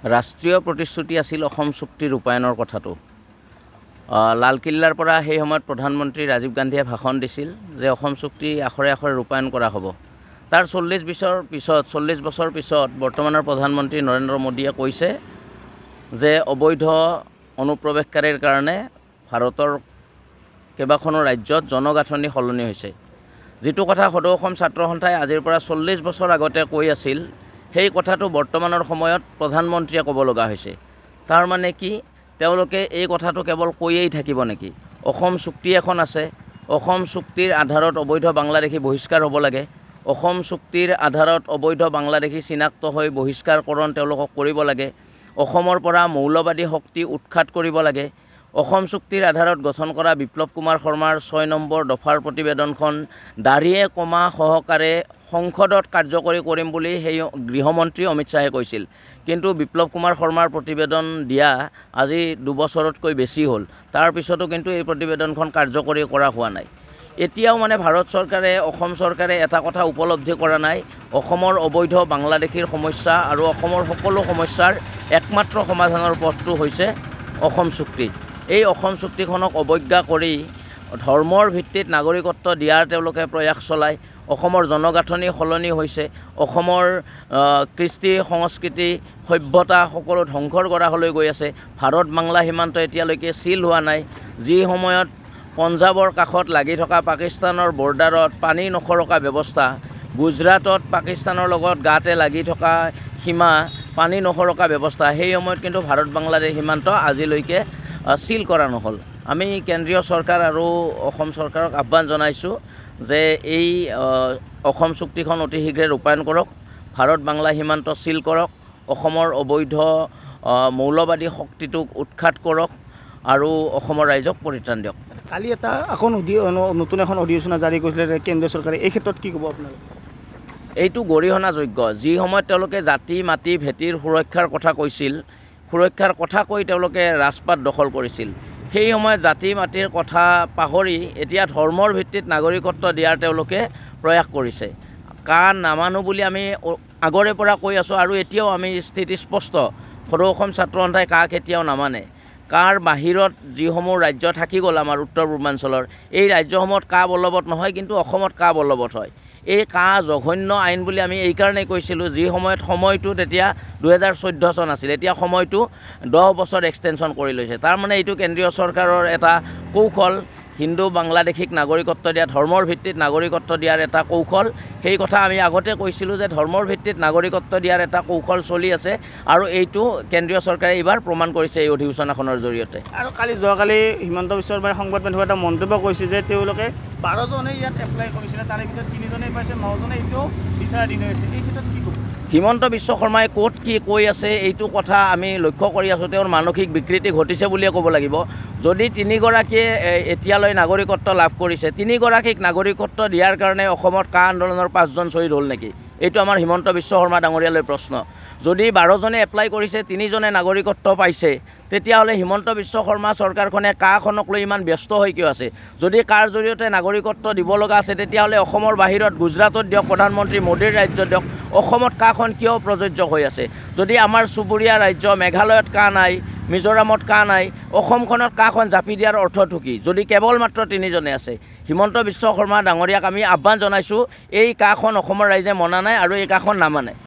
ৰাষ্ট্ৰীয় প্ৰতিশ্ৰুতি আছিল অসম চুক্তি ৰূপায়ণৰ কথাটো। লালকিল্লাৰ পৰা সেই সময়ত প্ৰধানমন্ত্ৰী ৰাজীৱ গান্ধীয়ে ভাষণ দিছিল যে অসম চুক্তি আখৰে আখৰে ৰূপায়ণ কৰা হ'ব। তাৰ 40 বছৰ পিছত বৰ্তমানৰ প্ৰধানমন্ত্ৰী নৰেন্দ্ৰ মোদীয়ে কৈছে যে অবৈধ অনুপ্ৰৱেশকাৰীৰ কাৰণে ভাৰতৰ কেইবাখনো ৰাজ্যত জনগাঁথনি সলনি হৈছে। যিটো কথা সদৌ অসম ছাত্ৰ সন্থাই আজিৰ পৰা 40 বছৰ আগতে কৈ আছিল, সেই কথাটো বৰ্তমানৰ সময়ত প্ৰধানমন্ত্ৰীয়ে ক'ব লগা হৈছে। তাৰ মানে কি, তেওঁলোকে এই কথাটো কেৱল কৈয়েই থাকিব নেকি? অসম চুক্তি এখন আছে, অসম চুক্তিৰ আধাৰত অবৈধ বাংলাদেশী বহিষ্কাৰ হ'ব লাগে, অসম চুক্তিৰ আধাৰত অবৈধ বাংলাদেশী চিনাক্ত হৈ বহিষ্কাৰকৰণ তেওঁলোকক কৰিব লাগে, অসমৰ পৰা মৌলবাদী শক্তি উৎখাত কৰিব লাগে, অসম চুক্তিৰ আধাৰত গঠন কৰা বিপ্লৱ কুমাৰ শৰ্মাৰ 6 নম্বৰ দফাৰ প্ৰতিবেদনখন দাঢ়িয়ে কমা সহকাৰে সংসদত কাৰ্যকৰী কৰিম বুলি সেই গৃহমন্ত্ৰী অমিত শ্বাহে কৈছিল। কিন্তু বিপ্লৱ কুমাৰ শৰ্মাৰ প্ৰতিবেদন দিয়া আজি 2 বছৰতকৈ বেছি হ'ল, তাৰ পিছতো কিন্তু এই প্ৰতিবেদনখন কাৰ্যকৰী কৰা হোৱা নাই। এতিয়াও মানে ভাৰত চৰকাৰে, অসম চৰকাৰে এটা কথা উপলব্ধি কৰা নাই, অসমৰ অবৈধ বাংলাদেশীৰ সমস্যা আৰু অসমৰ সকলো সমস্যাৰ একমাত্ৰ সমাধানৰ পথটো হৈছে অসম চুক্তি। এই অসম চুক্তিখনক অৱজ্ঞা কৰি ধৰ্মৰ ভিত্তিত নাগৰিকত্ব দিয়াৰ তেওঁলোকে প্ৰয়াস চলায়। অসমৰ জনগাঁথনি সলনি হৈছে, অসমৰ কৃষ্টি সংস্কৃতি সভ্যতা সকলো ধ্বংসৰ গৰাহলৈ গৈ আছে। ভাৰত বাংলা সীমান্ত এতিয়ালৈকে চিল হোৱা নাই। যি সময়ত পঞ্জাৱৰ কাষত লাগি থকা পাকিস্তানৰ বৰ্ডাৰত পানী নসৰকা ব্যৱস্থা, গুজৰাটত পাকিস্তানৰ লগত গাতে লাগি থকা সীমা পানী নসৰকা ব্যৱস্থা, সেই সময়ত কিন্তু ভাৰত বাংলাদেশ সীমান্ত আজিলৈকে চিল কৰা নহ'ল। আমি কেন্দ্ৰীয় চৰকাৰ আৰু অসম চৰকাৰক আহ্বান জনাইছোঁ যে এই অসম চুক্তিখন অতি শীঘ্ৰে ৰূপায়ণ কৰক, ভাৰত বাংলা সীমান্ত চিল কৰক, অসমৰ অবৈধ মৌলবাদী শক্তিটোক উৎখাত কৰক আৰু অসমৰ ৰাইজক পৰিত্ৰাণ দিয়ক। কালি এটা নতুন এখন অধিসূচনা জাৰি কৰিছিলে কেন্দ্ৰীয় চৰকাৰে, এই ক্ষেত্ৰত কি ক'ব আপোনালোকে? এইটো গৰিহণাযোগ্য। যি সময়ত তেওঁলোকে জাতি মাটি ভেটিৰ সুৰক্ষাৰ কথা কৈছিল, সুৰক্ষাৰ কথা কৈ তেওঁলোকে ৰাজপাট দখল কৰিছিল, সেই সময়ত জাতি মাটিৰ কথা পাহৰি এতিয়া ধৰ্মৰ ভিত্তিত নাগৰিকত্ব দিয়াৰ তেওঁলোকে প্ৰয়াস কৰিছে। কা নামানো বুলি আমি আগৰে পৰা কৈ আছোঁ আৰু এতিয়াও আমি স্থিতি স্পষ্ট, সদৌ অসম ছাত্ৰ সন্থাই কা কেতিয়াও নামানে। কাৰ বাহিৰত যিসমূহ ৰাজ্য থাকি গ'ল আমাৰ উত্তৰ পূৰ্বাঞ্চলৰ, এই ৰাজ্যসমূহত কা বলবৎ নহয়, কিন্তু অসমত কা বলবৎ হয়। এই কা জঘন্য আইন বুলি আমি এইকাৰণেই কৈছিলোঁ, যি সময়টো তেতিয়া 2014 চন আছিল, এতিয়া সময়টো 10 বছৰ এক্সটেনশ্যন কৰি লৈছে। তাৰমানে এইটো কেন্দ্ৰীয় চৰকাৰৰ এটা কৌশল, হিন্দু বাংলাদেশীক নাগৰিকত্ব দিয়া, ধৰ্মৰ ভিত্তিত নাগৰিকত্ব দিয়াৰ এটা কৌশল। সেই কথা আমি আগতে কৈছিলোঁ যে ধৰ্মৰ ভিত্তিত নাগৰিকত্ব দিয়াৰ এটা কৌশল চলি আছে আৰু এইটো কেন্দ্ৰীয় চৰকাৰে এইবাৰ প্ৰমাণ কৰিছে এই অধিসূচনাখনৰ জৰিয়তে। আৰু যোৱাকালি হিমন্ত বিশ্ব শৰ্মাই সংবাদ মাধ্যমত এটা মন্তব্য কৈছে যে তেওঁলোকে 12জনে ইয়াত এপ্লাই কৰিছিলে, তাৰে ভিতৰত 3জনে পাইছে, 9জনে এতিয়াও বিচাৰাধীন হৈ আছে। এই ক্ষেত্ৰত কি ক'ব? হিমন্ত বিশ্ব শৰ্মাই ক'ত কি কৈ আছে এইটো কথা আমি লক্ষ্য কৰি আছোঁ। তেওঁৰ মানসিক বিকৃতি ঘটিছে বুলিয়ে ক'ব লাগিব। যদি 3গৰাকীয়ে এতিয়ালৈ নাগৰিকত্ব লাভ কৰিছে, 3গৰাকীক নাগৰিকত্ব দিয়াৰ কাৰণে অসমত কা আন্দোলনৰ 5জন শ্বহীদ হ'ল নেকি? এইটো আমাৰ হিমন্ত বিশ্ব শৰ্মা ডাঙৰীয়ালৈ প্ৰশ্ন। যদি 12জনে এপ্লাই কৰিছে, 3জনে নাগৰিকত্ব পাইছে, তেতিয়াহ'লে হিমন্ত বিশ্ব শৰ্মা চৰকাৰখনে কাখনক লৈ ইমান ব্যস্ত হৈ কিয় আছে? যদি কাৰ জৰিয়তে নাগৰিকত্ব দিব লগা আছে, তেতিয়াহ'লে অসমৰ বাহিৰত গুজৰাটত দিয়ক, প্ৰধানমন্ত্ৰী মোদীৰ ৰাজ্যত দিয়ক, অসমত কাখন কিয় প্ৰযোজ্য হৈ আছে? যদি আমাৰ চুবুৰীয়া ৰাজ্য মেঘালয়ত কা নাই, মিজোৰামত কা নাই, অসমখনত কাখন জাপি দিয়াৰ অৰ্থটো কি? যদি কেৱল মাত্ৰ 3জনে আছে। হিমন্ত বিশ্ব শৰ্মা ডাঙৰীয়াক আমি আহ্বান জনাইছোঁ, এই কাখন অসমৰ ৰাইজে মনা নাই আৰু এই কাখন নামানে।